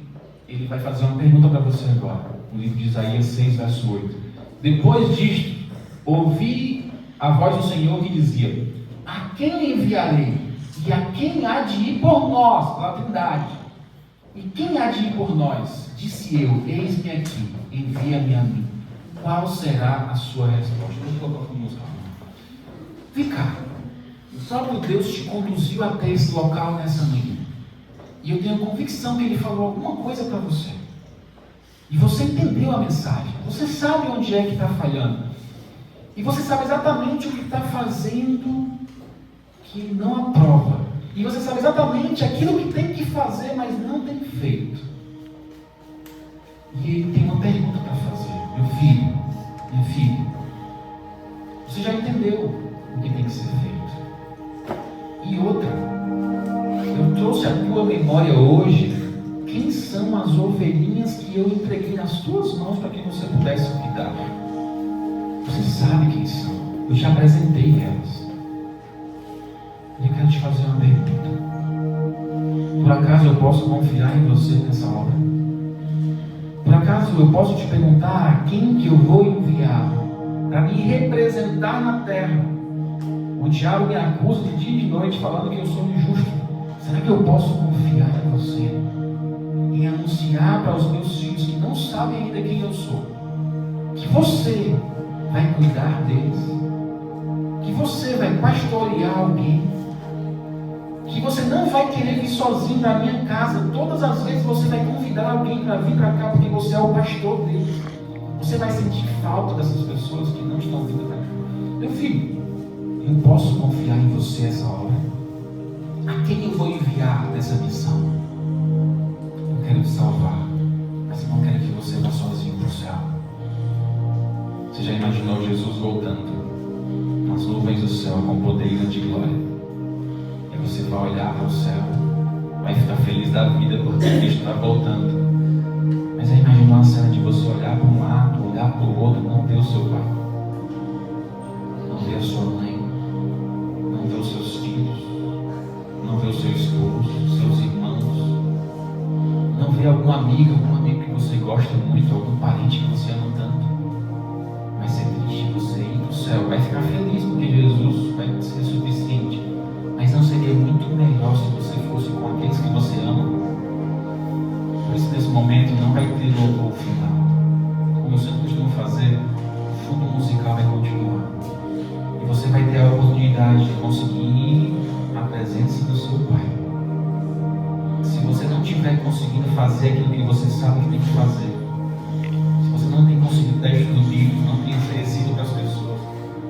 ele vai fazer uma pergunta para você agora, no livro de Isaías 6, verso 8. Depois disto, ouvi a voz do Senhor que dizia: a quem enviarei? E a quem há de ir por nós? Pela Trindade. E quem há de ir por nós? Disse eu: eis-me aqui, envia-me a mim. Qual será a sua resposta? Deixa eu colocar a música. Vem cá. O próprio Deus te conduziu até esse local nessa manhã. E eu tenho convicção que Ele falou alguma coisa para você. E você entendeu a mensagem. Você sabe onde é que está falhando. E você sabe exatamente o que está fazendo que Ele não aprova. E você sabe exatamente aquilo que tem que fazer, mas não tem feito. E Ele tem uma pergunta para fazer. Meu filho, minha filha, você já entendeu o que tem que ser feito. E outra, eu trouxe à tua memória hoje quem são as ovelhinhas que eu entreguei nas tuas mãos para que você pudesse cuidar. Você sabe quem são. Eu te apresentei elas. E eu quero te fazer uma pergunta. Por acaso eu posso confiar em você nessa hora? Por acaso eu posso te perguntar a quem que eu vou enviar para me representar na terra? O diabo me acusa de dia e de noite falando que eu sou injusto. Será que eu posso confiar em você? Em anunciar para os meus filhos que não sabem ainda quem eu sou, que você vai cuidar deles, que você vai pastorear alguém, que você não vai querer vir sozinho para a minha casa. Todas as vezes você vai convidar alguém para vir para cá porque você é o pastor deles. Você vai sentir falta dessas pessoas que não estão vindo para cá. Meu filho, eu posso confiar em você essa hora? A quem eu vou enviar nessa missão? Eu quero te salvar, mas eu não quero que você vá sozinho para o céu. Você já imaginou Jesus voltando nas nuvens do céu com poder e grande glória? E você vai olhar para o céu, vai ficar feliz da vida porque Cristo está voltando. Mas aí imaginou a cena de você olhar para um lado, olhar para o outro, não ver o seu pai, não ver a sua mãe, não ver os seus filhos, não ver o seu esposo, seus irmãos, não ver algum amigo que você gosta muito, algum parente que você ama tanto. Vai ser triste você ir para o céu. Vai ficar feliz porque Jesus vai ser suficiente. Mas não seria muito melhor se você fosse com aqueles que você ama? Por isso, nesse momento, não vai ter louvor final. Como eu sempre costumo fazer, o fundo musical vai continuar. E você vai ter a oportunidade de conseguir a presença do seu Pai. Se você não estiver conseguindo fazer aquilo que você sabe que tem que fazer, se você não tem conseguido dar estudo bíblico, não tem oferecido para as pessoas,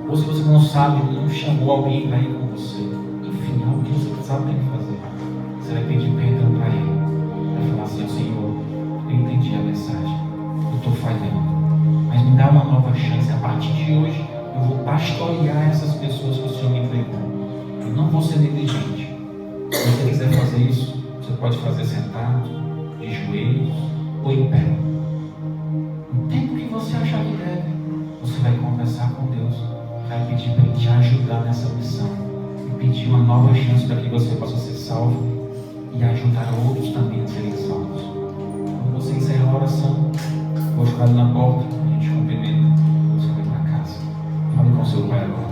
ou se você não sabe, não chamou alguém para ir com você, enfim, algo que você sabe que tem que fazer, você vai pedir perdão para Ele. Vai falar assim: Senhor, eu entendi a mensagem, eu estou falhando, mas me dá uma nova chance. A partir de hoje, eu vou pastorear essas pessoas que o Senhor me entregou. Eu não vou ser negligente. Se você quiser fazer isso, você pode fazer sentado, de joelhos ou em pé. No tempo que você achar que deve, você vai conversar com Deus, vai pedir para Ele te ajudar nessa missão e pedir uma nova chance para que você possa ser salvo e ajudar outros também a serem salvos. Quando você encerra a oração, vou ficar ali na porta, a gente cumprimenta, você vai para casa. Fale com seu pai agora.